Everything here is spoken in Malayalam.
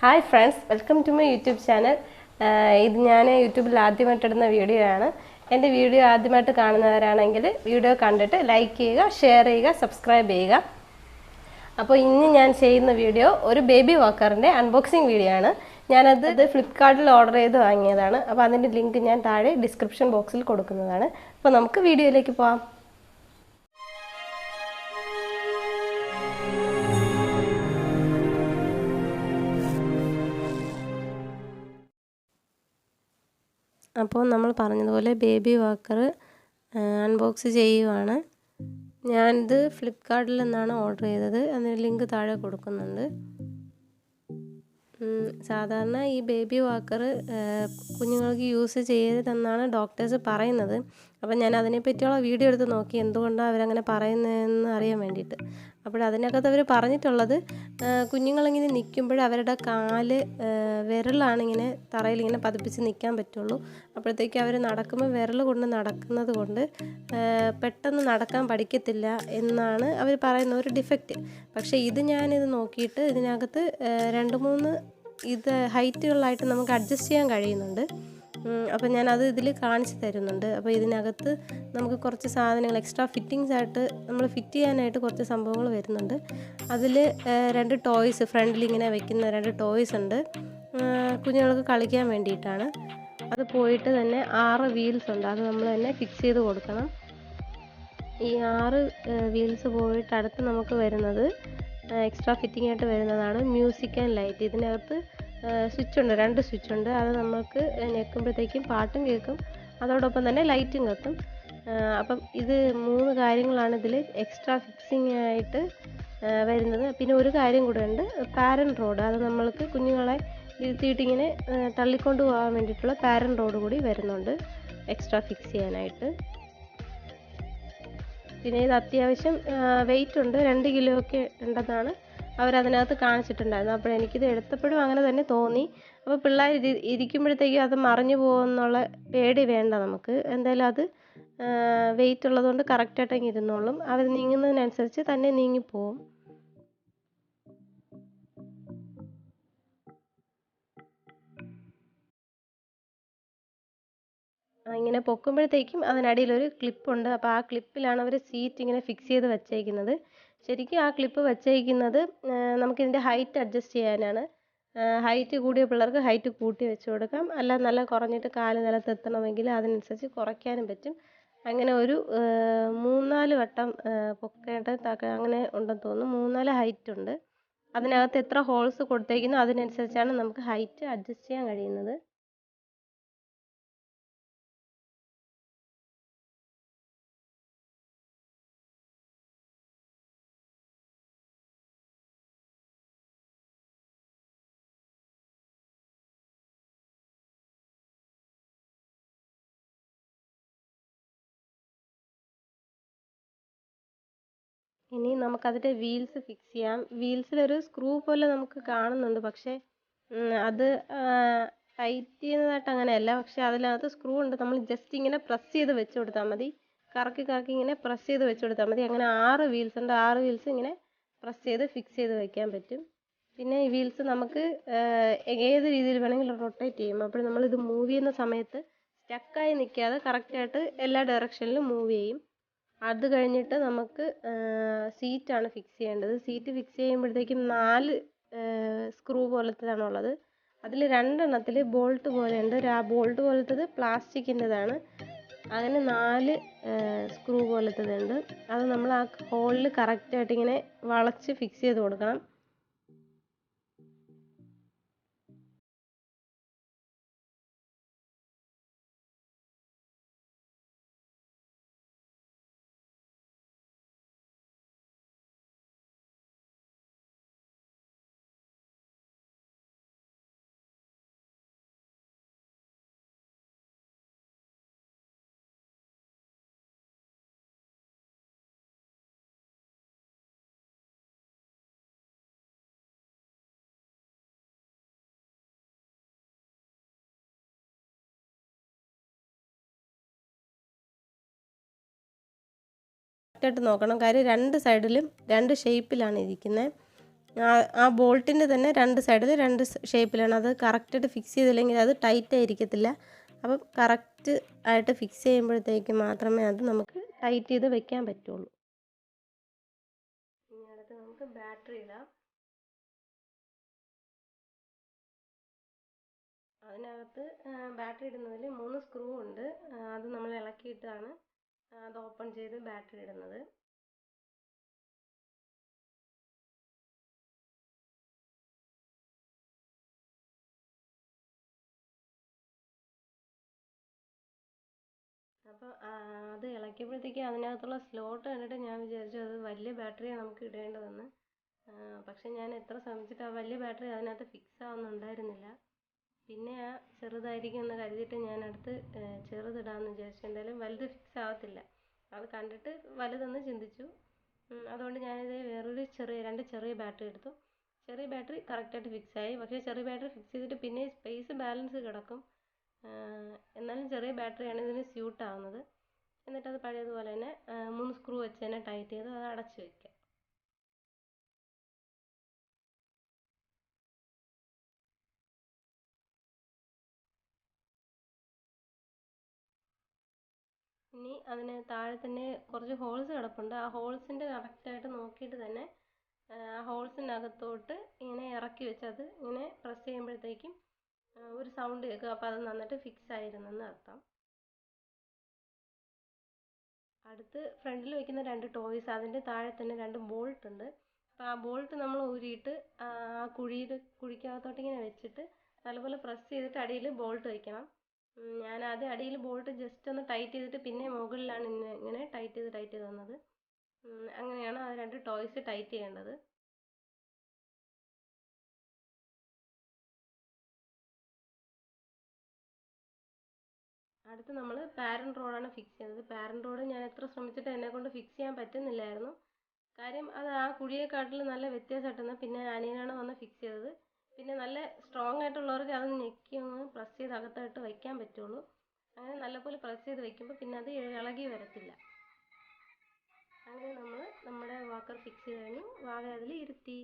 Hi friends, welcome to my YouTube channel. ഇത് ഞാൻ യൂട്യൂബിൽ ആദ്യമായിട്ട് ഇടുന്ന വീഡിയോ ആണ്. എൻ്റെ വീഡിയോ ആദ്യമായിട്ട് കാണുന്നവരാണെങ്കിൽ വീഡിയോ കണ്ടിട്ട് ലൈക്ക് ചെയ്യുക, ഷെയർ ചെയ്യുക, സബ്സ്ക്രൈബ് ചെയ്യുക. അപ്പോൾ ഇന്ന് ഞാൻ ചെയ്യുന്ന വീഡിയോ ഒരു ബേബി വാക്കറിൻ്റെ അൺബോക്സിങ് വീഡിയോ ആണ്. ഞാനത് ഫ്ലിപ്കാർട്ടിൽ ഓർഡർ ചെയ്ത് വാങ്ങിയതാണ്. അപ്പോൾ അതിൻ്റെ ലിങ്ക് ഞാൻ താഴെ ഡിസ്ക്രിപ്ഷൻ ബോക്സിൽ കൊടുക്കുന്നതാണ്. അപ്പോൾ നമുക്ക് വീഡിയോയിലേക്ക് പോകാം. അപ്പോൾ നമ്മൾ പറഞ്ഞതുപോലെ ബേബി വാക്കർ അൺബോക്സ് ചെയ്യുവാണ്. ഞാനിത് ഫ്ലിപ്കാർട്ടിൽ നിന്നാണ് ഓർഡർ ചെയ്തത്. അതിന് ലിങ്ക് താഴെ കൊടുക്കുന്നുണ്ട്. സാധാരണ ഈ ബേബി വാക്കർ കുഞ്ഞുങ്ങൾക്ക് യൂസ് ചെയ്യരുതെന്നാണ് ഡോക്ടേഴ്സ് പറയുന്നത്. അപ്പം ഞാൻ അതിനെപ്പറ്റിയുള്ള വീഡിയോ എടുത്ത് നോക്കി, എന്തുകൊണ്ടാണ് അവരങ്ങനെ പറയുന്നതെന്ന് അറിയാൻ വേണ്ടിയിട്ട്. അതിനകത്ത് അവർ പറഞ്ഞിട്ടുള്ളത്, കുഞ്ഞുങ്ങളിങ്ങനെ നിൽക്കുമ്പോൾ അവരുടെ കാല് വിരലാണിങ്ങനെ തറയിലിങ്ങനെ പതിപ്പിച്ച് നിൽക്കാൻ പറ്റുള്ളൂ. അപ്പോഴത്തേക്ക് അവർ നടക്കുമ്പോൾ വിരൽ കൊണ്ട് നടക്കുന്നത് കൊണ്ട് പെട്ടെന്ന് നടക്കാൻ പഠിക്കത്തില്ല എന്നാണ് അവർ പറയുന്ന ഒരു ഡിഫക്റ്റ്. പക്ഷേ ഞാനിത് നോക്കിയിട്ട് ഇതിനകത്ത് 2-3 ഹൈറ്റുകളിലായിട്ട് നമുക്ക് അഡ്ജസ്റ്റ് ചെയ്യാൻ കഴിയുന്നുണ്ട്. അപ്പോൾ ഞാനത് ഇതിൽ കാണിച്ച് തരുന്നുണ്ട്. അപ്പോൾ ഇതിനകത്ത് നമുക്ക് കുറച്ച് സാധനങ്ങൾ എക്സ്ട്രാ ഫിറ്റിങ്സ് ആയിട്ട് നമ്മൾ ഫിറ്റ് ചെയ്യാനായിട്ട് കുറച്ച് സംഭവങ്ങൾ വരുന്നുണ്ട്. അതിൽ 2 ടോയ്സ്, ഫ്രണ്ടിൽ ഇങ്ങനെ വെക്കുന്ന 2 ടോയ്സ് ഉണ്ട്. കുഞ്ഞുങ്ങൾക്ക് കളിക്കാൻ വേണ്ടിയിട്ടാണ്. അത് പോയിട്ട് തന്നെ 6 വീൽസ് ഉണ്ട്. അത് നമ്മൾ തന്നെ ഫിക്സ് ചെയ്ത് കൊടുക്കണം. ഈ 6 വീൽസ് പോയിട്ട് അടുത്ത് നമുക്ക് വരുന്നത് എക്സ്ട്രാ ഫിറ്റിംഗ് ആയിട്ട് വരുന്നതാണ് മ്യൂസിക് ആൻഡ് ലൈറ്റ്. ഇതിനകത്ത് സ്വിച്ചുണ്ട്, 2 സ്വിച്ചുണ്ട്. അത് നമുക്ക് ഞെക്കുമ്പോഴത്തേക്കും പാട്ടും കേൾക്കും, അതോടൊപ്പം തന്നെ ലൈറ്റും കത്തും. അപ്പം ഇത് 3 കാര്യങ്ങളാണ് ഇതിൽ എക്സ്ട്രാ ഫിക്സിങ് ആയിട്ട് വരുന്നത്. പിന്നെ ഒരു കാര്യം കൂടെ ഉണ്ട്, പാരൻ റോഡ്. അത് നമ്മൾക്ക് കുഞ്ഞുങ്ങളെ ഇരുത്തിയിട്ടിങ്ങനെ തള്ളിക്കൊണ്ട് പോകാൻ വേണ്ടിയിട്ടുള്ള പാരൻ റോഡ് കൂടി വരുന്നുണ്ട് എക്സ്ട്രാ ഫിക്സ് ചെയ്യാനായിട്ട്. പിന്നെ ഇത് അത്യാവശ്യം വെയിറ്റ് ഉണ്ട്, 2 കിലോ ഒക്കെ ഉണ്ടെന്നാണ് അവരതിനകത്ത് കാണിച്ചിട്ടുണ്ടായിരുന്നു. അപ്പോൾ എനിക്കിത് എടുത്തപ്പോഴും അങ്ങനെ തന്നെ തോന്നി. അപ്പോൾ പിള്ളേർ ഇരിക്കുമ്പോഴത്തേക്കും അത് മറിഞ്ഞു പോകുമെന്നുള്ള പേടി വേണ്ട നമുക്ക്. എന്തായാലും അത് വെയിറ്റ് ഉള്ളതുകൊണ്ട് കറക്റ്റായിട്ടങ്ങ് ഇരുന്നോളും. അവർ നീങ്ങുന്നതിനനുസരിച്ച് തന്നെ നീങ്ങിപ്പോവും. ഇങ്ങനെ പൊക്കുമ്പോഴത്തേക്കും അതിനടിയിലൊരു ക്ലിപ്പുണ്ട്. അപ്പോൾ ആ ക്ലിപ്പിലാണ് അവർ സീറ്റ് ഇങ്ങനെ ഫിക്സ് ചെയ്ത് വെച്ചേക്കുന്നത്. ശരിക്കും ആ ക്ലിപ്പ് വെച്ചേക്കുന്നത് നമുക്കിതിൻ്റെ ഹൈറ്റ് അഡ്ജസ്റ്റ് ചെയ്യാനാണ്. ഹൈറ്റ് കൂടിയ പിള്ളേർക്ക് ഹൈറ്റ് കൂട്ടി വെച്ച് കൊടുക്കാം. അല്ല നല്ല കുറഞ്ഞിട്ട് കാല് നിലത്തെത്തണമെങ്കിൽ അതിനനുസരിച്ച് കുറയ്ക്കാനും പറ്റും. അങ്ങനെ ഒരു 3-4 വട്ടം പൊക്കേണ്ട അങ്ങനെ ഉണ്ടെന്ന് തോന്നുന്നു. 3-4 ഹൈറ്റ് ഉണ്ട്. അതിനകത്ത് എത്ര ഹോൾസ് കൊടുത്തേക്കുന്നോ അതിനനുസരിച്ചാണ് നമുക്ക് ഹൈറ്റ് അഡ്ജസ്റ്റ് ചെയ്യാൻ കഴിയുന്നത്. ഇനി നമുക്കതിൻ്റെ വീൽസ് ഫിക്സ് ചെയ്യാം. വീൽസിലൊരു സ്ക്രൂ പോലെ നമുക്ക് കാണുന്നുണ്ട്, പക്ഷേ അത് ടൈറ്റ് ചെയ്യുന്നതായിട്ട് അങ്ങനെയല്ല. പക്ഷേ അതിനകത്ത് സ്ക്രൂ ഉണ്ട്. നമ്മൾ ജസ്റ്റ് ഇങ്ങനെ പ്രസ് ചെയ്ത് വെച്ച് കൊടുത്താൽ മതി. കറക്കി കറക്കി ഇങ്ങനെ പ്രസ് ചെയ്ത് വെച്ച് കൊടുത്താൽ മതി. അങ്ങനെ 6 വീൽസ് ഉണ്ട്. 6 വീൽസ് ഇങ്ങനെ പ്രസ് ചെയ്ത് ഫിക്സ് ചെയ്ത് വയ്ക്കാൻ പറ്റും. പിന്നെ ഈ വീൽസ് നമുക്ക് ഏത് രീതിയിൽ വേണമെങ്കിലും റൊട്ടേറ്റ് ചെയ്യും. അപ്പോൾ നമ്മളിത് മൂവ് ചെയ്യുന്ന സമയത്ത് സ്റ്റക്കായി നിൽക്കാതെ കറക്റ്റായിട്ട് എല്ലാ ഡയറക്ഷനിലും മൂവ് ചെയ്യും. അത് കഴിഞ്ഞിട്ട് നമുക്ക് സീറ്റാണ് ഫിക്സ് ചെയ്യേണ്ടത്. സീറ്റ് ഫിക്സ് ചെയ്യുമ്പോഴത്തേക്കും 4 സ്ക്രൂ പോലത്തേതാണുള്ളത്. അതിൽ 2 എണ്ണത്തിൽ ബോൾട്ട് പോലെയുണ്ട്. ആ ബോൾട്ട് പോലത്തേത് പ്ലാസ്റ്റിക്കിൻ്റെതാണ്. അങ്ങനെ 4 സ്ക്രൂ പോലത്തേതുണ്ട്. അത് നമ്മൾ ആ ഹോളിൽ കറക്റ്റായിട്ട് ഇങ്ങനെ വളച്ച് ഫിക്സ് ചെയ്ത് കൊടുക്കണം. കറക്റ്റായിട്ട് നോക്കണം. കാര്യം 2 സൈഡിലും 2 ഷേപ്പിലാണ് ഇരിക്കുന്നത്. ആ ബോൾട്ടിൻ്റെ തന്നെ രണ്ട് സൈഡിൽ രണ്ട് ഷേപ്പിലാണ്. അത് കറക്റ്റായിട്ട് ഫിക്സ് ചെയ്തില്ലെങ്കിൽ അത് ടൈറ്റായിരിക്കത്തില്ല. അപ്പം കറക്റ്റ് ആയിട്ട് ഫിക്സ് ചെയ്യുമ്പോഴത്തേക്ക് മാത്രമേ അത് നമുക്ക് ടൈറ്റ് ചെയ്ത് വെക്കാൻ പറ്റുള്ളൂ. ഇനി അടുത്ത് നമുക്ക് ബാറ്ററി ഇടാം. അതിനകത്ത് ബാറ്ററി ഇടുന്നതിൽ 3 സ്ക്രൂ ഉണ്ട്. അത് നമ്മൾ ഇളക്കിയിട്ടാണ് അത് ഓപ്പൺ ചെയ്ത് ബാറ്ററി ഇടുന്നത്. അപ്പോൾ അത് ഇളക്കിയപ്പോഴത്തേക്ക് അതിനകത്തുള്ള സ്ലോട്ട് കണ്ടിട്ട് ഞാൻ വിചാരിച്ചു അത് വലിയ ബാറ്ററിയാണ് നമുക്ക് ഇടേണ്ടതെന്ന്. പക്ഷെ ഞാൻ എത്ര ശ്രമിച്ചിട്ട് ആ വലിയ ബാറ്ററി അതിനകത്ത് ഫിക്സ് ആവുന്നുണ്ടായിരുന്നില്ല. പിന്നെ ആ ചെറുതായിരിക്കും എന്ന് കരുതിയിട്ട് ഞാൻ അടുത്ത് ചെറുതിടാമെന്ന് വിചാരിച്ചു. എന്തായാലും വലുത് ഫിക്സ് ആവത്തില്ല, അത് കണ്ടിട്ട് വലുതെന്ന് ചിന്തിച്ചു. അതുകൊണ്ട് ഞാനിത് വേറൊരു രണ്ട് ചെറിയ ബാറ്ററി എടുത്തു. ചെറിയ ബാറ്ററി കറക്റ്റായിട്ട് ഫിക്സ് ആയി. പക്ഷേ ചെറിയ ബാറ്ററി ഫിക്സ് ചെയ്തിട്ട് പിന്നെ സ്പേസ് ബാലൻസ് കിടക്കും. എന്നാലും ചെറിയ ബാറ്ററിയാണ് ഇതിന് സ്യൂട്ട് ആവുന്നത്. എന്നിട്ട് അത് പഴയതുപോലെ തന്നെ 3 സ്ക്രൂ വെച്ച് തന്നെ ടൈറ്റ് ചെയ്ത് അത് അടച്ചു വയ്ക്കാം. ഇനി അതിന് താഴെ തന്നെ കുറച്ച് ഹോൾസ് കിടപ്പുണ്ട്. ആ ഹോൾസിൻ്റെ കറക്റ്റായിട്ട് നോക്കിയിട്ട് തന്നെ ആ ഹോൾസിനകത്തോട്ട് ഇങ്ങനെ ഇറക്കി വെച്ച് അത് ഇങ്ങനെ പ്രസ് ചെയ്യുമ്പോഴത്തേക്കും ഒരു സൗണ്ട് കേൾക്കും. അപ്പോൾ അത് നന്നായിട്ട് ഫിക്സ് ആയിരുന്നെന്ന് അർത്ഥം. അടുത്ത് ഫ്രണ്ടിൽ വെക്കുന്ന 2 ടോയ്സ്, അതിൻ്റെ താഴെ തന്നെ 2 ബോൾട്ട് ഉണ്ട്. അപ്പോൾ ആ ബോൾട്ട് നമ്മൾ ഊരിയിട്ട് ആ കുഴിക്കകത്തോട്ട് ഇങ്ങനെ വെച്ചിട്ട് നല്ലപോലെ പ്രസ് ചെയ്തിട്ട് അടിയിൽ ബോൾട്ട് വയ്ക്കണം. ഞാൻ ആദ്യം അടിയിൽ ബോൾട്ട് ജസ്റ്റ് ഒന്ന് ടൈറ്റ് ചെയ്തിട്ട് പിന്നെ മുകളിലാണ് ഇങ്ങനെ ടൈറ്റ് ചെയ്ത് വന്നത്. അങ്ങനെയാണ് ആ 2 ടോയ്സ് ടൈറ്റ് ചെയ്യേണ്ടത്. അടുത്ത് നമ്മൾ പാരൻറ് റോഡാണ് ഫിക്സ് ചെയ്യുന്നത്. പാരൻറ് റോഡ് ഞാൻ എത്ര ശ്രമിച്ചിട്ട് എന്നെക്കൊണ്ട് ഫിക്സ് ചെയ്യാൻ പറ്റുന്നില്ലായിരുന്നു. കാര്യം അത് ആ കുഴിയെക്കാട്ടിൽ നല്ല വ്യത്യാസമായിട്ടാണ്. പിന്നെ അനിയനാണ് വന്ന് ഫിക്സ് ചെയ്തത്. പിന്നെ നല്ല സ്ട്രോങ് ആയിട്ടുള്ളവർക്ക് അത് ഞെക്കി ഒന്ന് പ്രസ് ചെയ്ത് അകത്തായിട്ട് വയ്ക്കാൻ പറ്റുള്ളൂ. അങ്ങനെ നല്ലപോലെ പ്രസ് ചെയ്ത് വയ്ക്കുമ്പോൾ പിന്നെ അത് ഇളകി വരത്തില്ല. അങ്ങനെ നമ്മൾ നമ്മുടെ വാക്കർ ഫിക്സ് ചെയ്ത് കഴിഞ്ഞു. വാവ അതിൽ ഇരുത്തി.